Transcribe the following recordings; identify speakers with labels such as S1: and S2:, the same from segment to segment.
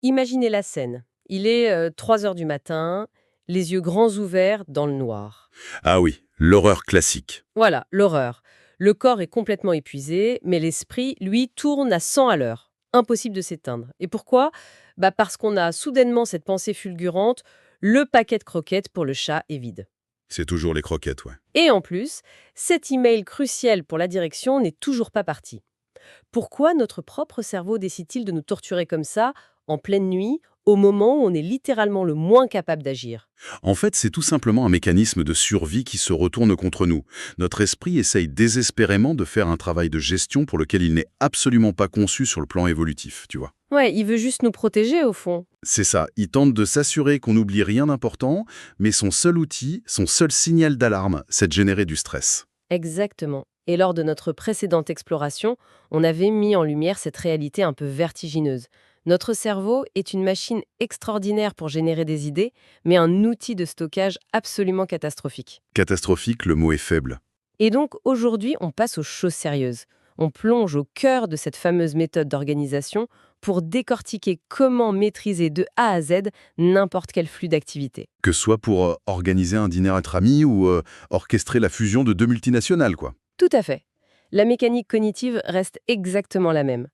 S1: Imaginez la scène. Il est 3 heures du matin, les yeux grands ouverts dans le noir.
S2: Ah oui, l'horreur classique.
S1: Voilà, l'horreur. Le corps est complètement épuisé, mais l'esprit, lui, tourne à 100 à l'heure. Impossible de s'éteindre. Et pourquoi? Parce qu'on a soudainement cette pensée fulgurante, le paquet de croquettes pour le chat est vide.
S2: C'est toujours les croquettes, ouais.
S1: Et en plus, cet email crucial pour la direction n'est toujours pas parti. Pourquoi notre propre cerveau décide-t-il de nous torturer comme ça, en pleine nuit, au moment où on est littéralement le moins capable d'agir?
S2: En fait, c'est tout simplement un mécanisme de survie qui se retourne contre nous. Notre esprit essaye désespérément de faire un travail de gestion pour lequel il n'est absolument pas conçu sur le plan évolutif, tu vois.
S1: Ouais, il veut juste nous protéger au fond.
S2: C'est ça, il tente de s'assurer qu'on n'oublie rien d'important, mais son seul outil, son seul signal d'alarme, c'est de générer du stress.
S1: Exactement. Et lors de notre précédente exploration, on avait mis en lumière cette réalité un peu vertigineuse. Notre cerveau est une machine extraordinaire pour générer des idées, mais un outil de stockage absolument catastrophique.
S2: Catastrophique, le mot est faible.
S1: Et donc aujourd'hui, on passe aux choses sérieuses. On plonge au cœur de cette fameuse méthode d'organisation pour décortiquer comment maîtriser de A à Z n'importe quel flux d'activité.
S2: Que ce soit pour organiser un dîner entre amis ou orchestrer la fusion de deux multinationales, quoi.
S1: Tout à fait. La mécanique cognitive reste exactement la même.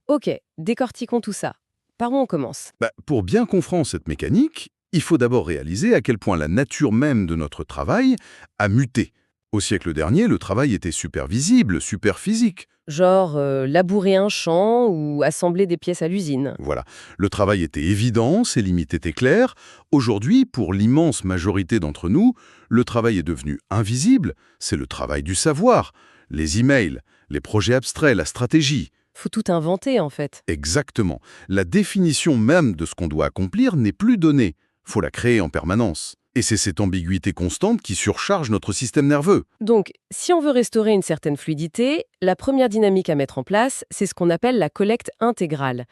S1: Ok, décortiquons tout ça. Par où on commence?
S2: Pour bien comprendre cette mécanique, il faut d'abord réaliser à quel point la nature même de notre travail a muté. Au siècle dernier, le travail était super visible, super physique.
S1: Genre labourer un champ ou assembler des pièces à l'usine.
S2: Voilà, le travail était évident, ses limites étaient claires. Aujourd'hui, pour l'immense majorité d'entre nous, le travail est devenu invisible, c'est le travail du savoir. Les emails, les projets abstraits, la stratégie.
S1: Faut tout inventer en fait.
S2: Exactement. La définition même de ce qu'on doit accomplir n'est plus donnée. Faut la créer en permanence. Et c'est cette ambiguïté constante qui surcharge notre système nerveux.
S1: Donc, si on veut restaurer une certaine fluidité, la première dynamique à mettre en place, c'est ce qu'on appelle la collecte intégrale.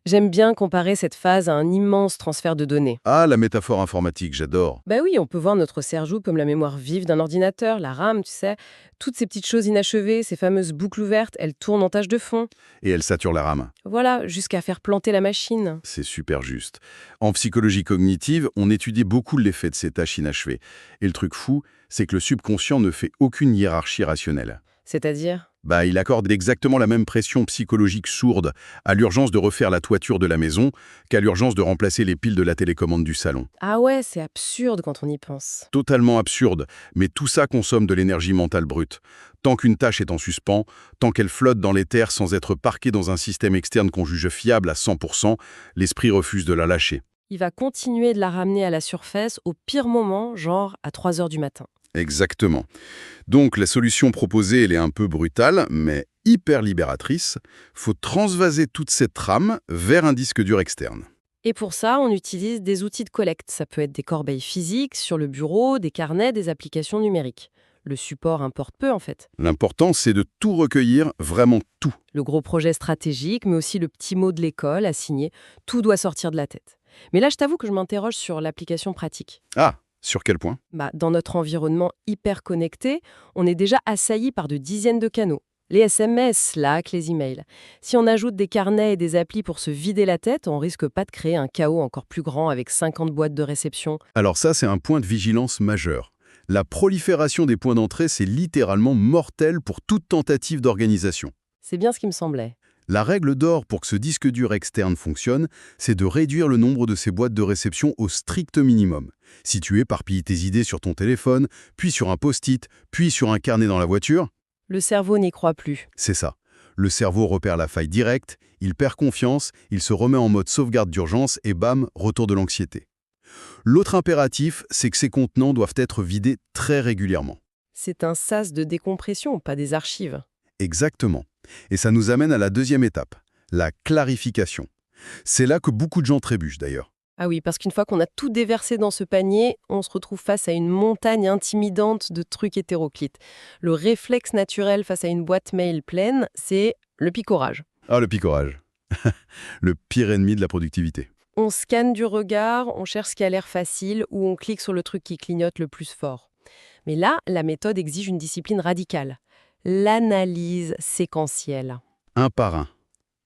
S1: J'aime bien comparer cette phase à un immense transfert de données.
S2: Ah, la métaphore informatique, j'adore.
S1: Bah oui, on peut voir notre cerveau comme la mémoire vive d'un ordinateur, la RAM, tu sais. Toutes ces petites choses inachevées, ces fameuses boucles ouvertes, elles tournent en tâche de fond.
S2: Et elle sature la rame.
S1: Voilà, jusqu'à faire planter la machine.
S2: C'est super juste. En psychologie cognitive, on étudie beaucoup l'effet de ces tâches inachevées. Et le truc fou, c'est que le subconscient ne fait aucune hiérarchie rationnelle.
S1: C'est-à-dire?
S2: Il accorde exactement la même pression psychologique sourde à l'urgence de refaire la toiture de la maison qu'à l'urgence de remplacer les piles de la télécommande du salon.
S1: Ah ouais, c'est absurde quand on y pense.
S2: Totalement absurde, mais tout ça consomme de l'énergie mentale brute. Tant qu'une tâche est en suspens, tant qu'elle flotte dans l'éther sans être parquée dans un système externe qu'on juge fiable à 100%, l'esprit refuse de la lâcher.
S1: Il va continuer de la ramener à la surface au pire moment, genre à 3 heures du matin.
S2: Exactement. Donc la solution proposée, elle est un peu brutale, mais hyper libératrice. Faut transvaser toute cette trame vers un disque dur externe.
S1: Et pour ça, on utilise des outils de collecte. Ça peut être des corbeilles physiques sur le bureau, des carnets, des applications numériques. Le support importe peu en fait.
S2: L'important, c'est de tout recueillir, vraiment tout.
S1: Le gros projet stratégique, mais aussi le petit mot de l'école à signer, tout doit sortir de la tête. Mais là, je t'avoue que je m'interroge sur l'application pratique.
S2: Ah, sur quel point?
S1: Dans notre environnement hyper connecté, on est déjà assailli par de dizaines de canaux. Les SMS, Slack, les emails. Si on ajoute des carnets et des applis pour se vider la tête, on risque pas de créer un chaos encore plus grand avec 50 boîtes de réception.
S2: Alors ça, c'est un point de vigilance majeur. La prolifération des points d'entrée, c'est littéralement mortel pour toute tentative d'organisation.
S1: C'est bien ce qui me semblait.
S2: La règle d'or pour que ce disque dur externe fonctionne, c'est de réduire le nombre de ces boîtes de réception au strict minimum. Si tu éparpilles tes idées sur ton téléphone, puis sur un post-it, puis sur un carnet dans la voiture,
S1: Le cerveau n'y croit plus.
S2: c'est ça. Le cerveau repère la faille directe, il perd confiance, il se remet en mode sauvegarde d'urgence et bam, retour de l'anxiété. L'autre impératif, c'est que ces contenants doivent être vidés très régulièrement.
S1: C'est un sas de décompression, pas des archives.
S2: Exactement. Et ça nous amène à la deuxième étape, la clarification. C'est là que beaucoup de gens trébuchent d'ailleurs.
S1: Ah oui, parce qu'une fois qu'on a tout déversé dans ce panier, on se retrouve face à une montagne intimidante de trucs hétéroclites. Le réflexe naturel face à une boîte mail pleine, c'est le picorage.
S2: Ah, le picorage. Le pire ennemi de la productivité.
S1: On scanne du regard, on cherche ce qui a l'air facile ou on clique sur le truc qui clignote le plus fort. Mais là, la méthode exige une discipline radicale. L'analyse séquentielle.
S2: Un par un.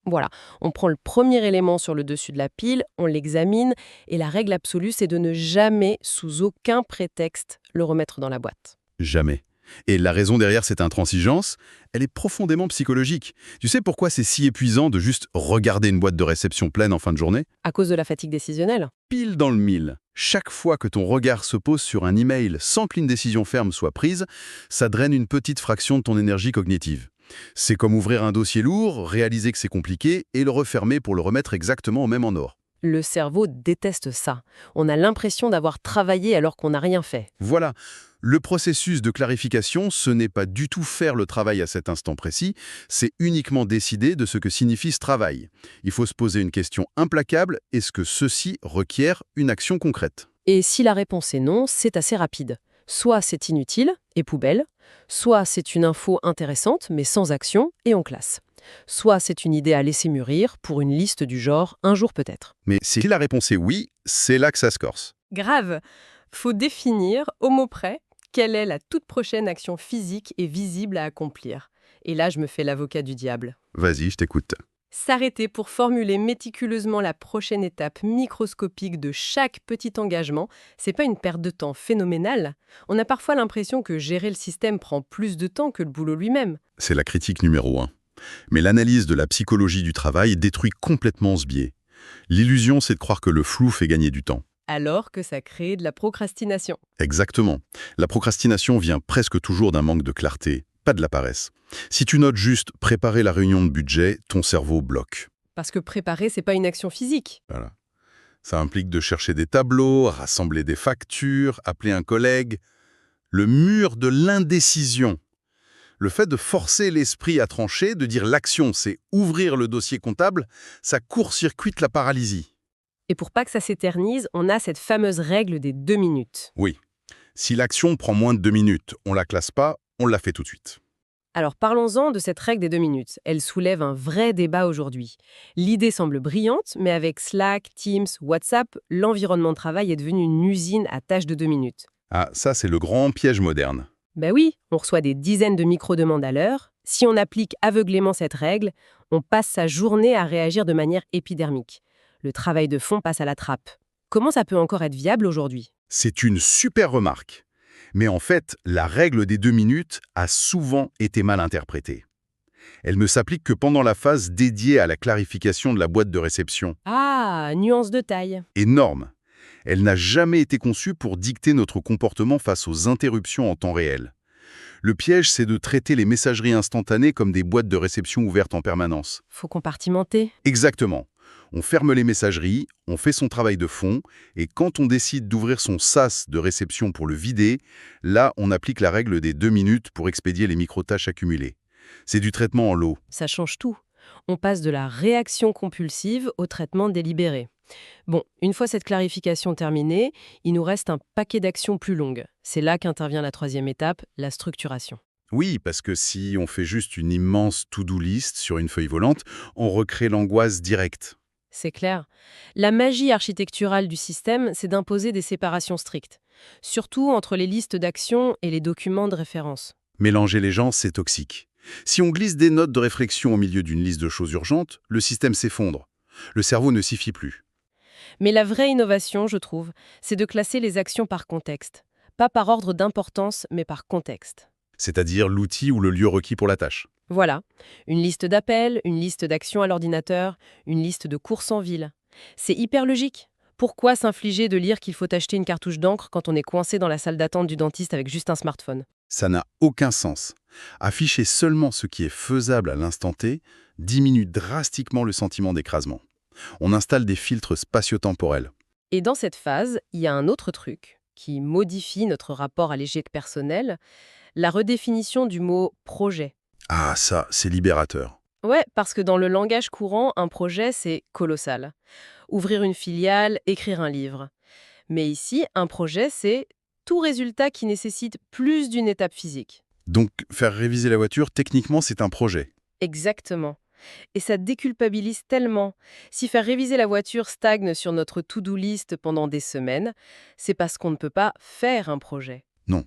S1: Voilà, on prend le premier élément sur le dessus de la pile, on l'examine, et la règle absolue, c'est de ne jamais, sous aucun prétexte, le remettre dans la boîte.
S2: Jamais. Et la raison derrière cette intransigeance, elle est profondément psychologique. Tu sais pourquoi c'est si épuisant de juste regarder une boîte de réception pleine en fin de journée?
S1: À cause de la fatigue décisionnelle.
S2: Pile dans le mille. Chaque fois que ton regard se pose sur un email sans qu'une décision ferme soit prise, ça draine une petite fraction de ton énergie cognitive. C'est comme ouvrir un dossier lourd, réaliser que c'est compliqué et le refermer pour le remettre exactement au même en or.
S1: Le cerveau déteste ça. On a l'impression d'avoir travaillé alors qu'on n'a rien fait.
S2: Voilà. Le processus de clarification, ce n'est pas du tout faire le travail à cet instant précis, c'est uniquement décider de ce que signifie ce travail. Il faut se poser une question implacable, est-ce que ceci requiert une action concrète?
S1: Et si la réponse est non, c'est assez rapide. Soit c'est inutile et poubelle, soit c'est une info intéressante mais sans action et on classe. Soit c'est une idée à laisser mûrir pour une liste du genre un jour peut-être.
S2: Mais si la réponse est oui, c'est là que ça se corse.
S1: Grave. Faut définir, au mot près, quelle est la toute prochaine action physique et visible à accomplir. Et là, je me fais l'avocat du diable.
S2: Vas-y, je t'écoute.
S1: S'arrêter pour formuler méticuleusement la prochaine étape microscopique de chaque petit engagement, c'est pas une perte de temps phénoménale. On a parfois l'impression que gérer le système prend plus de temps que le boulot lui-même.
S2: C'est la critique numéro 1. Mais l'analyse de la psychologie du travail détruit complètement ce biais. L'illusion, c'est de croire que le flou fait gagner du temps.
S1: Alors que ça crée de la procrastination.
S2: Exactement. La procrastination vient presque toujours d'un manque de clarté, pas de la paresse. Si tu notes juste « préparer la réunion de budget », ton cerveau bloque.
S1: Parce que préparer, c'est pas une action physique.
S2: Voilà. Ça implique de chercher des tableaux, rassembler des factures, appeler un collègue. Le mur de l'indécision. Le fait de forcer l'esprit à trancher, de dire l'action, c'est ouvrir le dossier comptable, ça court-circuite la paralysie.
S1: Et pour pas que ça s'éternise, on a cette fameuse règle des 2 minutes.
S2: Oui. Si l'action prend moins de 2 minutes, on la classe pas, on la fait tout de suite.
S1: Alors parlons-en de cette règle des 2 minutes. Elle soulève un vrai débat aujourd'hui. L'idée semble brillante, mais avec Slack, Teams, WhatsApp, l'environnement de travail est devenu une usine à tâches de 2 minutes.
S2: Ah, ça c'est le grand piège moderne.
S1: Ben oui, on reçoit des dizaines de micro-demandes à l'heure. Si on applique aveuglément cette règle, on passe sa journée à réagir de manière épidermique. Le travail de fond passe à la trappe. Comment ça peut encore être viable aujourd'hui?
S2: C'est une super remarque. Mais en fait, la règle des 2 minutes a souvent été mal interprétée. Elle ne s'applique que pendant la phase dédiée à la clarification de la boîte de réception.
S1: Ah, nuance de taille.
S2: Énorme. Elle n'a jamais été conçue pour dicter notre comportement face aux interruptions en temps réel. Le piège, c'est de traiter les messageries instantanées comme des boîtes de réception ouvertes en permanence.
S1: Faut compartimenter.
S2: Exactement. On ferme les messageries, on fait son travail de fond, et quand on décide d'ouvrir son sas de réception pour le vider, là, on applique la règle des 2 minutes pour expédier les micro-tâches accumulées. C'est du traitement en lot.
S1: Ça change tout. On passe de la réaction compulsive au traitement délibéré. Bon, une fois cette clarification terminée, il nous reste un paquet d'actions plus longues. C'est là qu'intervient la troisième étape, la structuration.
S2: Oui, parce que si on fait juste une immense to-do list sur une feuille volante, on recrée l'angoisse directe.
S1: C'est clair. La magie architecturale du système, c'est d'imposer des séparations strictes, surtout entre les listes d'actions et les documents de référence.
S2: Mélanger les gens, c'est toxique. Si on glisse des notes de réflexion au milieu d'une liste de choses urgentes, le système s'effondre. Le cerveau ne s'y fie plus.
S1: Mais la vraie innovation, je trouve, c'est de classer les actions par contexte. Pas par ordre d'importance, mais par contexte.
S2: C'est-à-dire l'outil ou le lieu requis pour la tâche.
S1: Voilà, une liste d'appels, une liste d'actions à l'ordinateur, une liste de courses en ville. C'est hyper logique. Pourquoi s'infliger de lire qu'il faut acheter une cartouche d'encre quand on est coincé dans la salle d'attente du dentiste avec juste un smartphone?
S2: Ça n'a aucun sens. Afficher seulement ce qui est faisable à l'instant T diminue drastiquement le sentiment d'écrasement. On installe des filtres spatio-temporels.
S1: Et dans cette phase, il y a un autre truc qui modifie notre rapport à l'échec personnel, la redéfinition du mot « projet ».
S2: Ah, ça, c'est libérateur.
S1: Ouais, parce que dans le langage courant, un projet, c'est colossal. Ouvrir une filiale, écrire un livre. Mais ici, un projet, c'est tout résultat qui nécessite plus d'une étape physique.
S2: Donc, faire réviser la voiture, techniquement, c'est un projet.
S1: Exactement. Et ça déculpabilise tellement. Si faire réviser la voiture stagne sur notre to-do list pendant des semaines, c'est parce qu'on ne peut pas faire un projet.
S2: Non.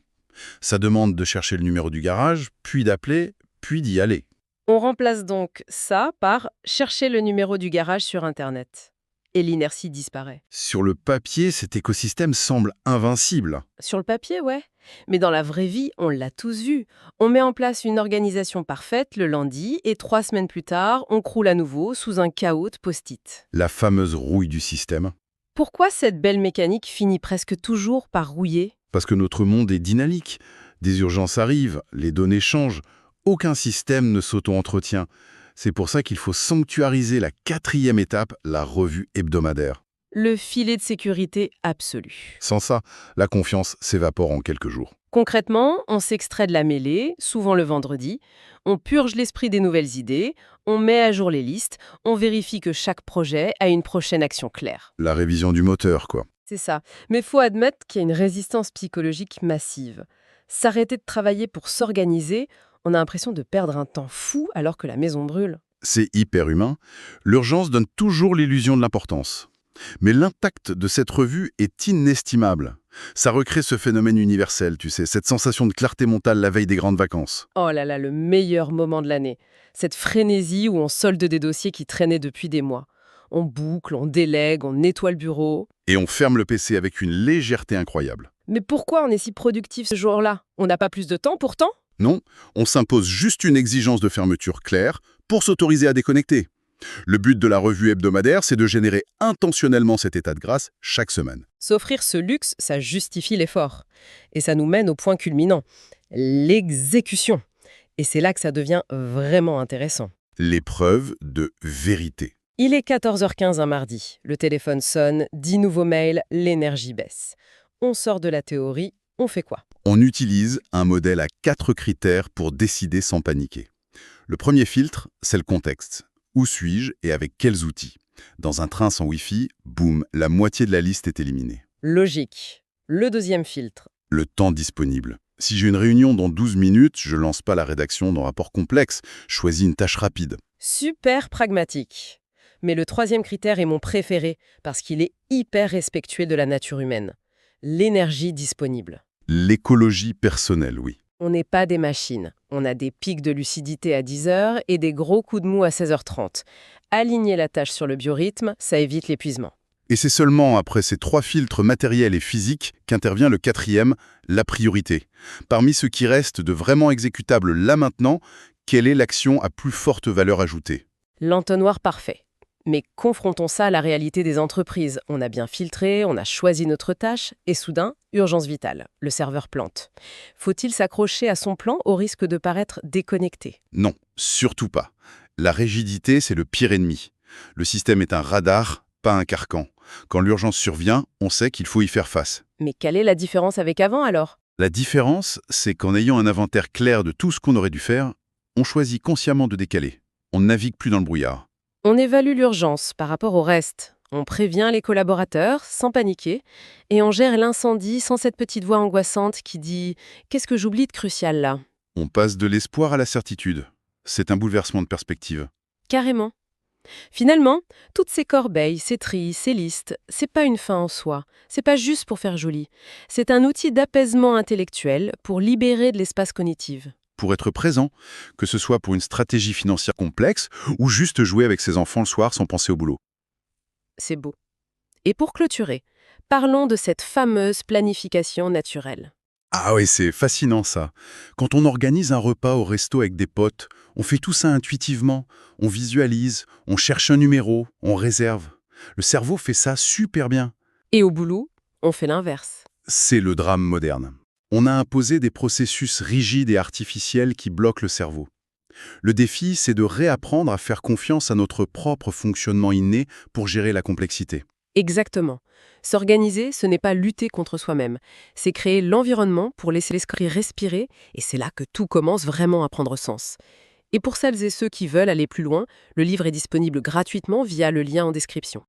S2: Ça demande de chercher le numéro du garage, puis d'appeler, puis d'y aller.
S1: On remplace donc ça par chercher le numéro du garage sur Internet. Et l'inertie disparaît.
S2: Sur le papier, cet écosystème semble invincible.
S1: Sur le papier, ouais. Mais dans la vraie vie, on l'a tous vu. On met en place une organisation parfaite le lundi et 3 semaines plus tard, on croule à nouveau sous un chaos de post-it.
S2: La fameuse rouille du système.
S1: Pourquoi cette belle mécanique finit presque toujours par rouiller?
S2: Parce que notre monde est dynamique. Des urgences arrivent, les données changent. Aucun système ne s'auto-entretient. C'est pour ça qu'il faut sanctuariser la 4e étape, la revue hebdomadaire.
S1: Le filet de sécurité absolu.
S2: Sans ça, la confiance s'évapore en quelques jours.
S1: Concrètement, on s'extrait de la mêlée, souvent le vendredi, on purge l'esprit des nouvelles idées, on met à jour les listes, on vérifie que chaque projet a une prochaine action claire.
S2: La révision du moteur, quoi.
S1: C'est ça. Mais faut admettre qu'il y a une résistance psychologique massive. S'arrêter de travailler pour s'organiser, on a l'impression de perdre un temps fou alors que la maison brûle.
S2: C'est hyper humain. L'urgence donne toujours l'illusion de l'importance. Mais l'impact de cette revue est inestimable. Ça recrée ce phénomène universel, tu sais, cette sensation de clarté mentale la veille des grandes vacances.
S1: Oh là là, le meilleur moment de l'année. Cette frénésie où on solde des dossiers qui traînaient depuis des mois. On boucle, on délègue, on nettoie le bureau.
S2: Et on ferme le PC avec une légèreté incroyable.
S1: Mais pourquoi on est si productif ce jour-là? On n'a pas plus de temps pourtant?
S2: Non, on s'impose juste une exigence de fermeture claire pour s'autoriser à déconnecter. Le but de la revue hebdomadaire, c'est de générer intentionnellement cet état de grâce chaque semaine.
S1: S'offrir ce luxe, ça justifie l'effort. Et ça nous mène au point culminant, l'exécution. Et c'est là que ça devient vraiment intéressant.
S2: L'épreuve de vérité.
S1: Il est 14h15 un mardi. Le téléphone sonne, 10 nouveaux mails, l'énergie baisse. On sort de la théorie, on fait quoi?
S2: On utilise un modèle à 4 critères pour décider sans paniquer. Le premier filtre, c'est le contexte. Où suis-je et avec quels outils? Dans un train sans Wi-Fi, boum, la moitié de la liste est éliminée.
S1: Logique. Le deuxième filtre.
S2: Le temps disponible. Si j'ai une réunion dans 12 minutes, je lance pas la rédaction d'un rapport complexe, je choisis une tâche rapide.
S1: Super pragmatique. Mais le troisième critère est mon préféré, parce qu'il est hyper respectueux de la nature humaine. L'énergie disponible.
S2: L'écologie personnelle, oui.
S1: On n'est pas des machines. On a des pics de lucidité à 10 heures et des gros coups de mou à 16h30. Aligner la tâche sur le biorhythme, ça évite l'épuisement.
S2: Et c'est seulement après ces 3 filtres matériels et physiques qu'intervient le 4e, la priorité. Parmi ceux qui restent de vraiment exécutables là maintenant, quelle est l'action à plus forte valeur ajoutée?
S1: L'entonnoir parfait. Mais confrontons ça à la réalité des entreprises. On a bien filtré, on a choisi notre tâche, et soudain, urgence vitale, le serveur plante. Faut-il s'accrocher à son plan au risque de paraître déconnecté?
S2: Non, surtout pas. La rigidité, c'est le pire ennemi. Le système est un radar, pas un carcan. Quand l'urgence survient, on sait qu'il faut y faire face.
S1: Mais quelle est la différence avec avant alors?
S2: La différence, c'est qu'en ayant un inventaire clair de tout ce qu'on aurait dû faire, on choisit consciemment de décaler. On ne navigue plus dans le brouillard.
S1: On évalue l'urgence par rapport au reste. On prévient les collaborateurs sans paniquer et on gère l'incendie sans cette petite voix angoissante qui dit « Qu'est-ce que j'oublie de crucial là ?»
S2: On passe de l'espoir à la certitude. C'est un bouleversement de perspective.
S1: Carrément. Finalement, toutes ces corbeilles, ces trilles, ces listes, c'est pas une fin en soi. C'est pas juste pour faire joli. C'est un outil d'apaisement intellectuel pour libérer de l'espace cognitif.
S2: Pour être présent, que ce soit pour une stratégie financière complexe ou juste jouer avec ses enfants le soir sans penser au boulot.
S1: C'est beau. Et pour clôturer, parlons de cette fameuse planification naturelle.
S2: Ah oui, c'est fascinant ça. Quand on organise un repas au resto avec des potes, on fait tout ça intuitivement. On visualise, on cherche un numéro, on réserve. Le cerveau fait ça super bien.
S1: Et au boulot, on fait l'inverse.
S2: C'est le drame moderne. On a imposé des processus rigides et artificiels qui bloquent le cerveau. Le défi, c'est de réapprendre à faire confiance à notre propre fonctionnement inné pour gérer la complexité.
S1: Exactement. S'organiser, ce n'est pas lutter contre soi-même. C'est créer l'environnement pour laisser l'esprit respirer, et c'est là que tout commence vraiment à prendre sens. Et pour celles et ceux qui veulent aller plus loin, le livre est disponible gratuitement via le lien en description.